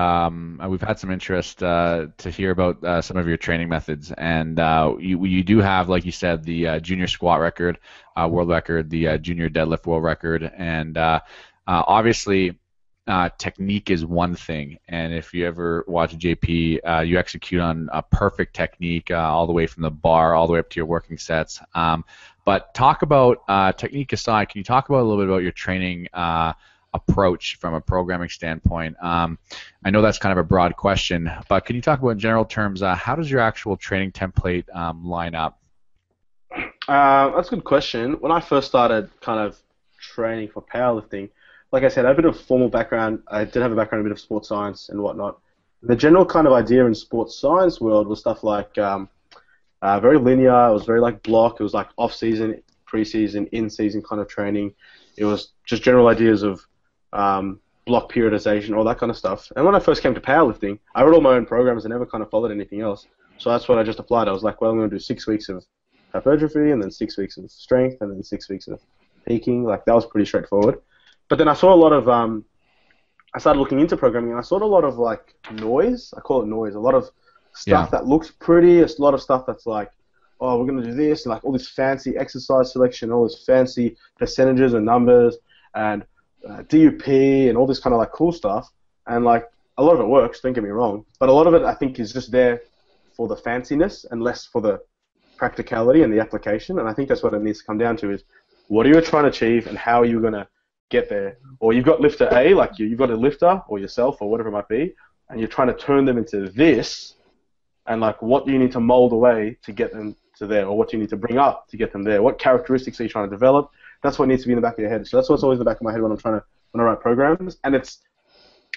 We've had some interest to hear about some of your training methods, and you do have, like you said, the junior squat record, world record, the junior deadlift world record, and obviously technique is one thing. And if you ever watch JP, you execute on a perfect technique all the way from the bar all the way up to your working sets. But talk about technique aside. Can you talk about a little bit about your training approach from a programming standpoint? I know that's kind of a broad question, but can you talk about in general terms, how does your actual training template line up? That's a good question. When I first started kind of training for powerlifting, like I said, I had a bit of a formal background. I did have a background in a bit of sports science and whatnot. The general kind of idea in sports science world was stuff like very linear. It was very like block. It was like off-season, pre-season, in-season kind of training. It was just general ideas of block periodization, all that kind of stuff. And when I first came to powerlifting, I wrote all my own programs and never kind of followed anything else. So that's what I just applied. I was like, well, I'm going to do 6 weeks of hypertrophy and then 6 weeks of strength and then 6 weeks of peaking. Like, that was pretty straightforward. But then I saw a lot of, I started looking into programming and I saw a lot of like noise. I call it noise. A lot of stuff that looks pretty. A lot of stuff that's like, oh, we're going to do this, and like all this fancy exercise selection, all this fancy percentages and numbers and DUP and all this kind of like cool stuff. And like a lot of it works, don't get me wrong. But a lot of it I think is just there for the fanciness and less for the practicality and the application, and I think that's what it needs to come down to is what are you trying to achieve and how are you going to get there? Or you've got lifter A, like you've got a lifter or yourself or whatever it might be, and you're trying to turn them into this, and like what do you need to mold away to get them to there, or what do you need to bring up to get them there? What characteristics are you trying to develop? That's what needs to be in the back of your head. So that's what's always in the back of my head when I write programs, and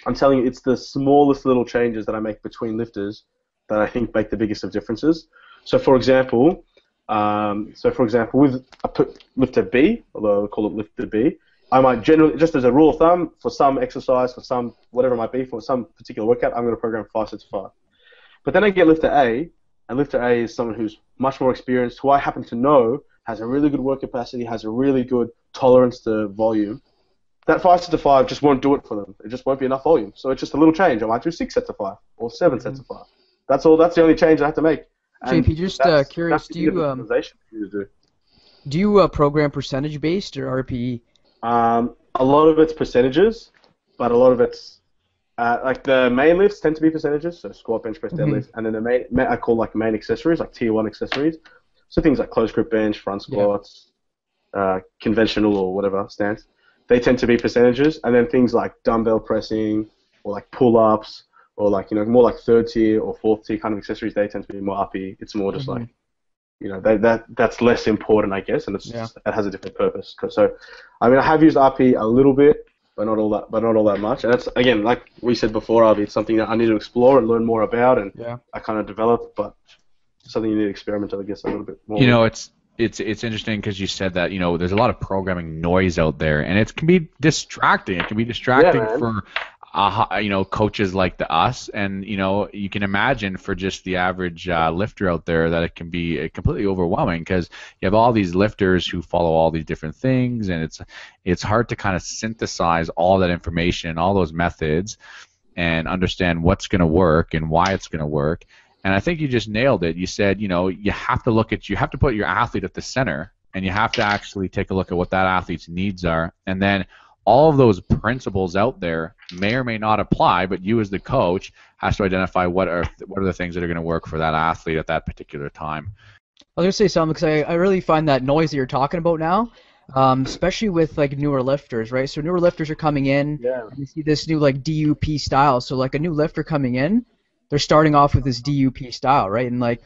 I'm telling you, it's the smallest little changes that I make between lifters that I think make the biggest of differences. So for example, with lifter B, although I call it lifter B, I might generally, just as a rule of thumb, for some exercise, for some whatever it might be, for some particular workout, I'm going to program 5 sets of 5. But then I get lifter A, and lifter A is someone who's much more experienced, who I happen to know has a really good work capacity, has a really good tolerance to volume. That 5 sets of 5 just won't do it for them. It just won't be enough volume. So it's just a little change. I might do 6 sets of 5 or 7 sets of 5. That's all. That's the only change I have to make. And JP, just curious, do you program percentage based or RPE? A lot of it's percentages, but a lot of it's like the main lifts tend to be percentages, so squat, bench press, deadlift, and then the main I call like main accessories, like tier 1 accessories. So things like close grip bench, front squats, conventional or whatever stance. They tend to be percentages, and then things like dumbbell pressing or like pull-ups or like more like 3rd tier or 4th tier kind of accessories. They tend to be more uppy. It's more just like that's less important, I guess, and it has a different purpose. So, I mean, I have used RP a little bit, but not all that much. And that's again, like we said before, RP, it's something that I need to explore and learn more about, and I kind of develop, but something you need to experiment, I guess, a little bit more. It's interesting because you said that there's a lot of programming noise out there, and it can be distracting. It can be distracting for coaches like us, and you can imagine for just the average lifter out there that it can be completely overwhelming because you have all these lifters who follow all these different things, and it's hard to kind of synthesize all that information, all those methods, and understand what's going to work and why it's going to work. And I think you just nailed it. You said, you have to put your athlete at the center, and you have to actually take a look at what that athlete's needs are. And then all of those principles out there may or may not apply, but you as the coach has to identify what are the things that are going to work for that athlete at that particular time. I was going to say something because I really find that noise that you're talking about now, especially with like newer lifters, right? So newer lifters are coming in, and you see this new like DUP style. So like a new lifter coming in, they're starting off with this DUP style, right? And like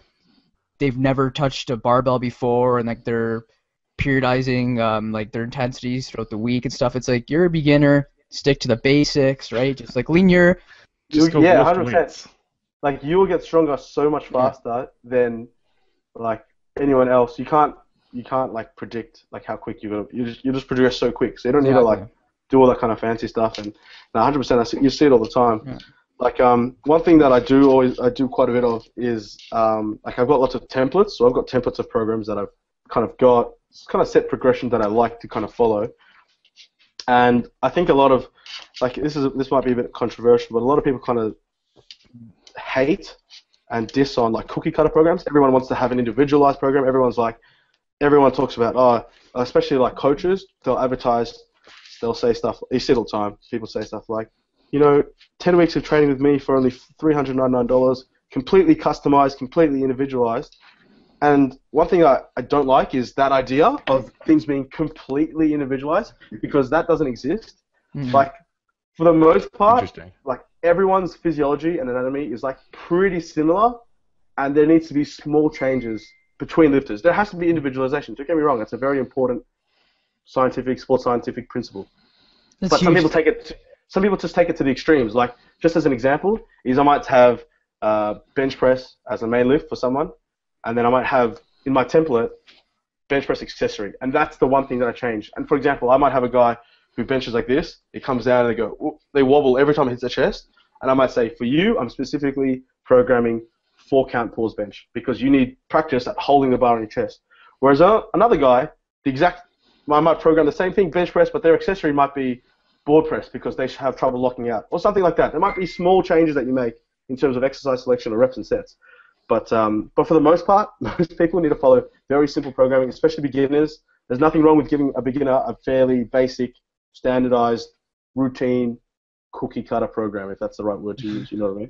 they've never touched a barbell before, and like they're periodizing like their intensities throughout the week and stuff. It's like you're a beginner, stick to the basics, right? Just like linear. Just 100%. Like you will get stronger so much faster than like anyone else. You can't like predict like how quick you just progress so quick. So you don't need to like do all that kind of fancy stuff. And 100%, you see it all the time. Yeah. Like one thing that I do quite a bit of is like I've got lots of templates. So I've got templates of programs that I've kind of got set progression that I like to kind of follow. And I think a lot of like this might be a bit controversial, but a lot of people kind of hate and diss on like cookie cutter programs. Everyone wants to have an individualized program. Everyone talks about especially like coaches, they'll say stuff. You see it all the time. People say stuff like, 10 weeks of training with me for only $399, completely customized, completely individualized. And one thing I don't like is that idea of things being completely individualized, because that doesn't exist. Mm-hmm. Like, for the most part, like everyone's physiology and anatomy is like pretty similar, and there needs to be small changes between lifters. There has to be individualization. Don't get me wrong; it's a very important sports scientific principle. But some people just take it to the extremes. Like, just as an example, I might have bench press as a main lift for someone, and then I might have in my template bench press accessory, and that's the one thing that I change. And for example, I might have a guy who benches like this. It comes down and they wobble every time it hits the chest, and I might say, for you, I'm specifically programming 4-count pause bench because you need practice at holding the bar on your chest. Whereas another guy, I might program the same thing, bench press, but their accessory might be board press because they have trouble locking out, or something like that. There might be small changes that you make in terms of exercise selection or reps and sets. But for the most part, most people need to follow very simple programming, especially beginners. There's nothing wrong with giving a beginner a fairly basic, standardized, routine, cookie cutter program, if that's the right word to use. You know what I mean?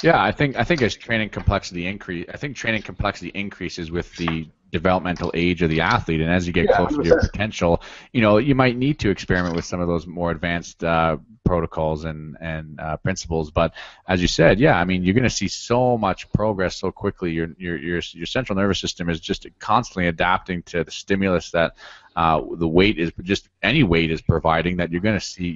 Yeah, I think as training complexity increases with the developmental age of the athlete, and as you get closer to your 100%. potential, you might need to experiment with some of those more advanced protocols and principles. But as you said, yeah, I mean, you're going to see so much progress so quickly. Your central nervous system is just constantly adapting to the stimulus that the weight is just any weight is providing. That you're going to see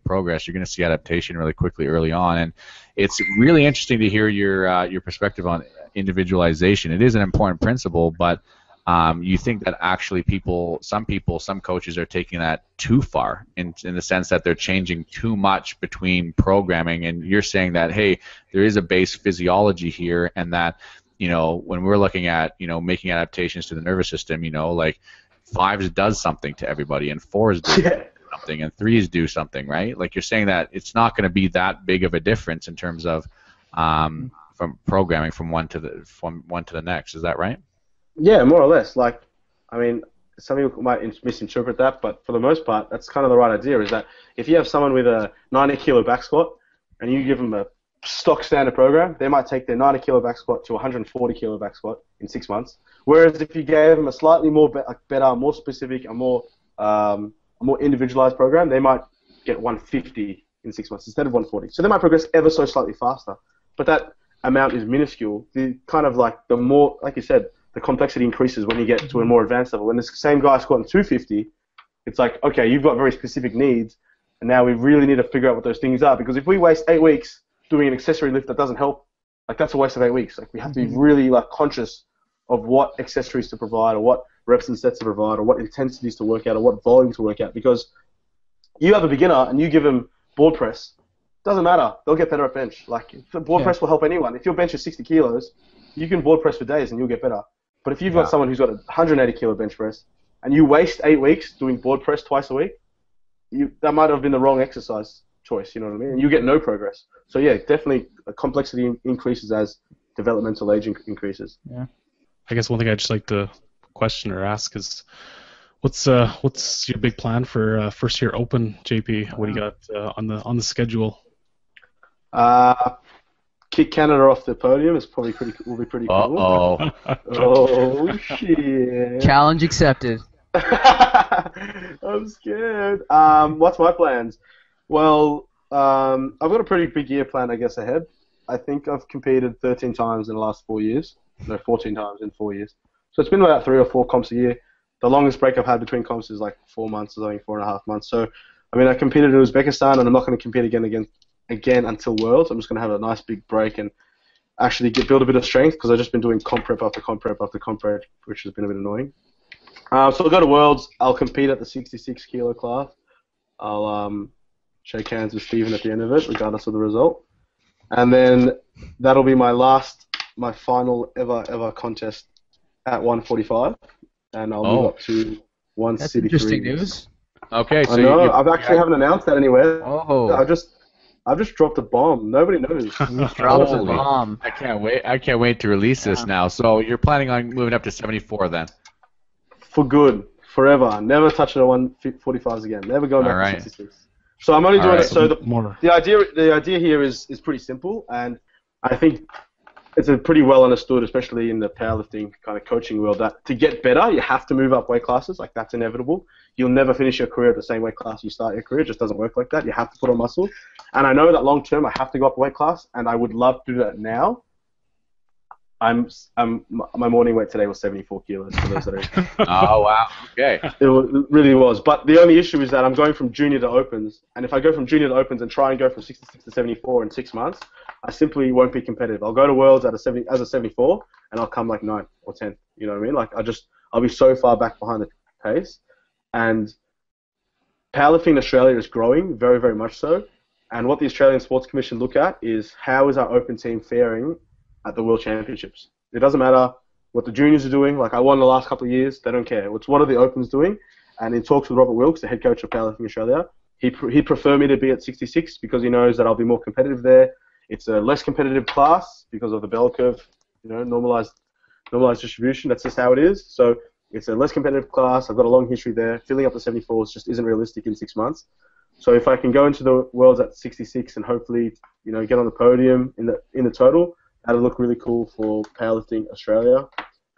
progress. You're going to see adaptation really quickly early on, and it's really interesting to hear your perspective on individualization. It is an important principle, but you think that actually some coaches are taking that too far in the sense that they're changing too much between programming, and you're saying that, hey, there is a base physiology here, and that, when we're looking at, making adaptations to the nervous system, like 5s does something to everybody, and 4s do something, and 3s do something, right? Like, you're saying that it's not going to be that big of a difference in terms of from programming from one to the next. Is that right? Yeah, more or less. Like, I mean, some people might misinterpret that, but for the most part, that's kind of the right idea, is that if you have someone with a 90-kilo back squat and you give them a stock standard program, they might take their 90-kilo back squat to 140-kilo back squat in 6 months. Whereas if you gave them a slightly more better, more specific, a more individualized program, they might get 150 in 6 months instead of 140. So they might progress ever so slightly faster. But that amount is minuscule. The kind of like the more, like you said, the complexity increases when you get to a more advanced level. When the same guy squatting 250, it's like, okay, you've got very specific needs, and now we really need to figure out what those things are. Because if we waste 8 weeks doing an accessory lift that doesn't help, like, that's a waste of 8 weeks. Like, we have to be really like conscious of what accessories to provide, or what reps and sets to provide, or what intensities to work out, or what volume to work out. Because you have a beginner and you give them board press, doesn't matter. They'll get better at bench. Like, the board press will help anyone. If your bench is 60 kilos, you can board press for days and you'll get better. But if you've got someone who's got a 180 kilo bench press and you waste 8 weeks doing board press twice a week, that might have been the wrong exercise choice, you know what I mean? And you get no progress. So yeah, definitely complexity increases as developmental age increases. Yeah. I guess one thing I'd just like to question or ask is, what's your big plan for first year open, JP? What do you got on the schedule? Kick Canada off the podium is probably will be pretty cool. Uh-oh. Oh shit! Challenge accepted. I'm scared. What's my plans? Well, I've got a pretty big year plan, I guess, ahead. I think I've competed 13 times in the last 4 years. No, 14 times in 4 years. So it's been about 3 or 4 comps a year. The longest break I've had between comps is like 4 months, or something, 4.5 months. So, I mean, I competed in Uzbekistan, and I'm not going to compete again until Worlds. I'm just going to have a nice big break and actually build a bit of strength, because I've just been doing comp prep after comp prep after comp prep, which has been a bit annoying. So I'll go to Worlds. I'll compete at the 66 kilo class. I'll shake hands with Stephen at the end of it, regardless of the result. And then that'll be my final ever contest at 145, and I'll move up to 163. That's interesting news. Okay, so I know. I've actually haven't announced that anywhere. Oh. I've just dropped a bomb. Nobody knows. Dropped a bomb. I can't wait to release this now. So you're planning on moving up to 74 then? For good, forever. Never touching a 145s again. Never going back to 66. So I'm only doing it. So the idea here is pretty simple, and I think it's a pretty well understood, especially in the powerlifting kind of coaching world, that to get better, you have to move up weight classes. Like, that's inevitable. You'll never finish your career at the same weight class you start your career. It just doesn't work like that. You have to put on muscle. And I know that long term I have to go up a weight class, and I would love to do that now. My morning weight today was 74 kilos, for those that are... Oh, wow. Okay. It really was. But the only issue is that I'm going from junior to opens, and if I go from junior to opens and try and go from 66 to 74 in 6 months, I simply won't be competitive. I'll go to Worlds as a 74, and I'll come like 9th or 10th. You know what I mean? Like, I'll be so far back behind the pace. And powerlifting in Australia is growing, very, very much so. And what the Australian Sports Commission look at is, how is our open team faring at the World Championships? It doesn't matter what the juniors are doing. Like, I won the last couple of years. They don't care. It's what are the opens doing? And in talks with Robert Wilkes, the head coach of Powerlifting Australia, he'd prefer me to be at 66 because he knows that I'll be more competitive there. It's a less competitive class because of the bell curve, normalized distribution. That's just how it is. So it's a less competitive class. I've got a long history there. Filling up the 74s just isn't realistic in 6 months. So if I can go into the Worlds at 66 and hopefully, get on the podium in the total, that'll look really cool for Powerlifting Australia.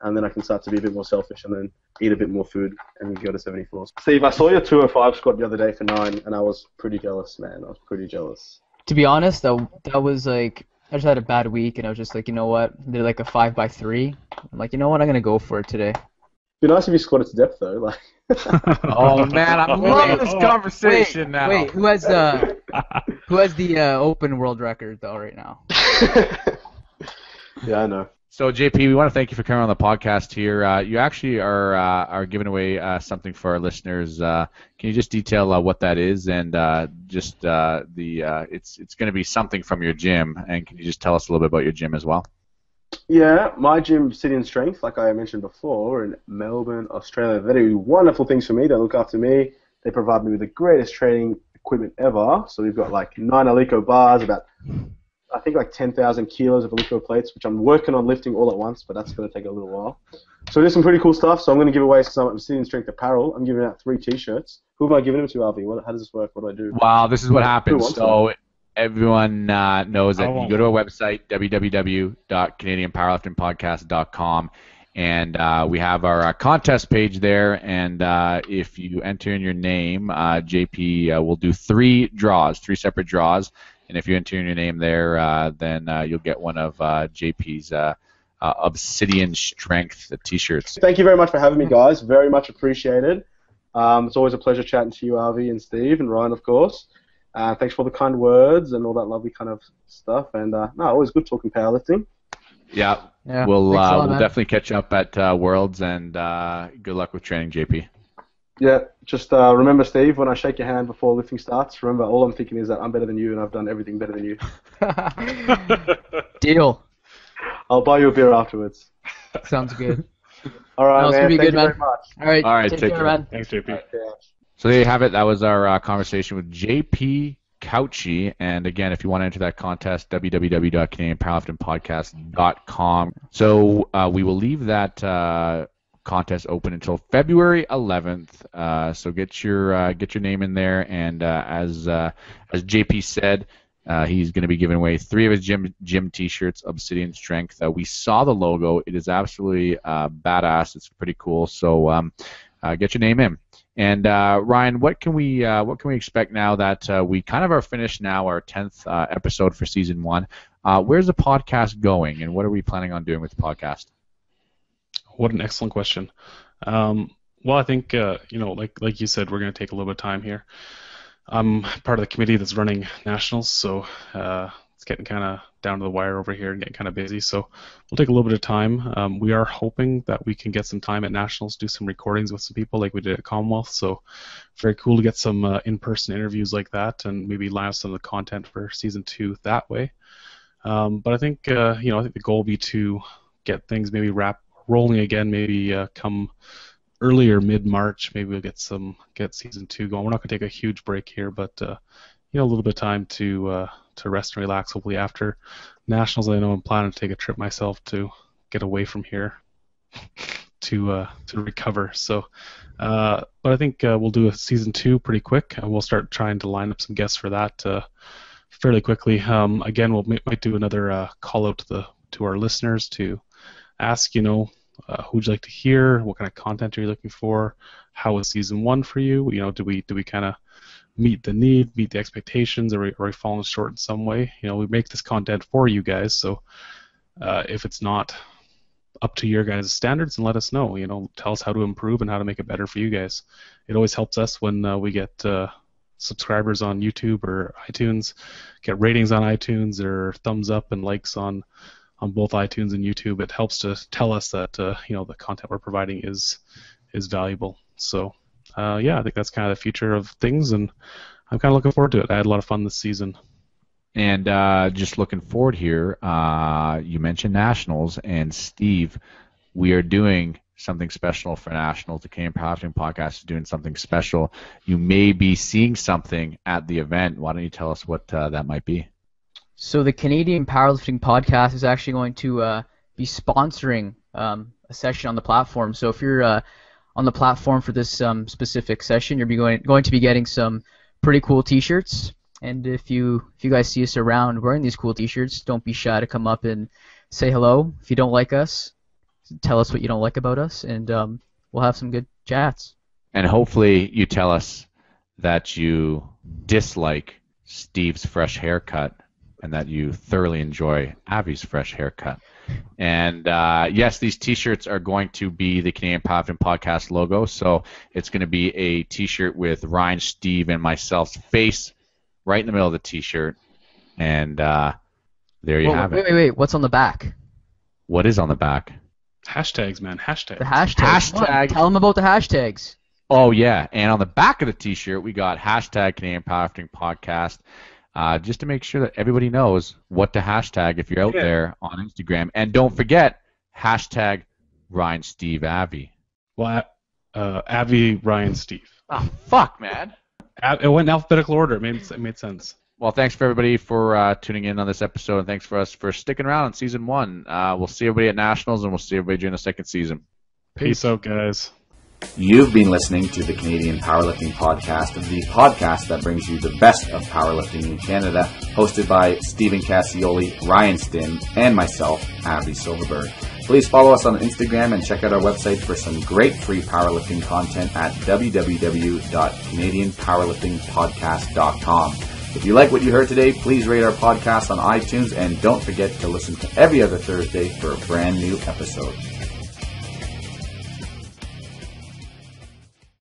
And then I can start to be a bit more selfish and then eat a bit more food and go to 74. Steve, I saw your 205 squat the other day for 9, and I was pretty jealous, man. I was pretty jealous. To be honest, that was like, I just had a bad week, and I was just like, you know what? Did like a 5x3. I'm like, you know what? I'm gonna go for it today. It'd be nice if you squatted to depth though, like. Oh man, I'm loving this conversation now. Wait, who has the open world record though right now? Yeah, I know. So JP, we want to thank you for coming on the podcast here. You actually are giving away something for our listeners. Can you just detail what that is and it's going to be something from your gym, and can you just tell us a little bit about your gym as well? Yeah, my gym, City and Strength, like I mentioned before, in Melbourne, Australia. They do wonderful things for me. They look after me. They provide me with the greatest training equipment ever. So we've got like 9 Alico bars, I think like 10,000 kilos of Alico plates, which I'm working on lifting all at once, but that's going to take a little while. So there's some pretty cool stuff. So I'm going to give away some City and Strength apparel. I'm giving out 3 T-shirts. Who am I giving them to, Alvi? How does this work? What do I do? Wow, this is what happens. So everyone knows that you go to our website, www.canadianpowerliftingpodcast.com, and we have our contest page there, and if you enter in your name, JP will do 3 separate draws, and if you enter in your name there, then you'll get one of JP's Obsidian Strength T-shirts. Thank you very much for having me, guys. Very much appreciated. It's always a pleasure chatting to you, Avi, and Steve, and Ryan, of course. Thanks for all the kind words and all that lovely kind of stuff. And always good talking powerlifting. Yeah. We'll definitely catch up at Worlds, and good luck with training, JP. Yeah, just remember, Steve, when I shake your hand before lifting starts, remember all I'm thinking is that I'm better than you and I've done everything better than you. Deal. I'll buy you a beer afterwards. Sounds good. All right, no, man. Thank you very man. much. All right, take care, man. Thanks, JP. Right, so there you have it. That was our conversation with JP Cauchi. And again, if you want to enter that contest, www.canadianpowerliftingpodcast.com. So we will leave that contest open until February 11th. So get your name in there. And as JP said, he's going to be giving away 3 of his gym T-shirts, Obsidian Strength. We saw the logo; it is absolutely badass. It's pretty cool. So get your name in. And Ryan, what can we expect now that we kind of are finished now, our 10th episode for season 1? Where's the podcast going, and what are we planning on doing with the podcast? What an excellent question. Well, I think like you said, we're going to take a little bit of time here. I'm part of the committee that's running nationals, so it's getting kind of down to the wire over here and getting kind of busy. So we'll take a little bit of time. We are hoping that we can get some time at nationals, do some recordings with some people like we did at Commonwealth. So very cool to get some in-person interviews like that, and maybe line up some of the content for season 2 that way. But I think I think the goal will be to get things maybe rolling again. Maybe come early or mid-March, maybe we'll get season 2 going. We're not going to take a huge break here, but a little bit of time to rest and relax. Hopefully after nationals, I know I'm planning to take a trip myself to get away from here to recover. So, but I think we'll do a season 2 pretty quick, and we'll start trying to line up some guests for that fairly quickly. Again, might do another call out to our listeners to ask, who would you like to hear? What kind of content are you looking for? How was season 1 for you? Do we kind of meet the need, meet the expectations, or are we falling short in some way? We make this content for you guys, so if it's not up to your guys' standards, then let us know. Tell us how to improve and how to make it better for you guys. It always helps us when we get subscribers on YouTube or iTunes, get ratings on iTunes, or thumbs up and likes on both iTunes and YouTube. It helps to tell us that the content we're providing is valuable. So I think that's kind of the future of things, and I'm kind of looking forward to it. I had a lot of fun this season. And just looking forward here, you mentioned nationals, and Steve, we are doing something special for nationals. The Canadian Powerlifting Podcast is doing something special. You may be seeing something at the event. Why don't you tell us what that might be? So the Canadian Powerlifting Podcast is actually going to be sponsoring a session on the platform. So if you're on the platform for this specific session, you're going to be getting some pretty cool T-shirts. And if you guys see us around wearing these cool T-shirts, don't be shy to come up and say hello. If you don't like us, tell us what you don't like about us, and we'll have some good chats. And hopefully you tell us that you dislike Steve's fresh haircut and that you thoroughly enjoy Avi's fresh haircut. And yes, these T-shirts are going to be the Canadian Powerlifting Podcast logo. So it's going to be a T-shirt with Ryan, Steve, and myself's face right in the middle of the T-shirt. And there you have it. Wait. What's on the back? What is on the back? Hashtags, man. Hashtags. The hashtags. Hashtag. Tell them about the hashtags. Oh, yeah. And on the back of the T-shirt, we got hashtag Canadian Powerlifting Podcast, just to make sure that everybody knows what to hashtag if you're out there on Instagram. And don't forget, hashtag Ryan, Steve, Avi. Well, Avi, Ryan, Steve. Oh, fuck, man. It went in alphabetical order. It made sense. Well, thanks for everybody for tuning in on this episode, and thanks for us for sticking around in Season 1. We'll see everybody at Nationals, and we'll see everybody during the second season. Peace out, guys. You've been listening to the Canadian Powerlifting Podcast, the podcast that brings you the best of powerlifting in Canada, hosted by Stephen Cassioli, Ryan Stinn, and myself, Avi Silverberg. Please follow us on Instagram and check out our website for some great free powerlifting content at www.canadianpowerliftingpodcast.com. If you like what you heard today, please rate our podcast on iTunes, and don't forget to listen to every other Thursday for a brand new episode.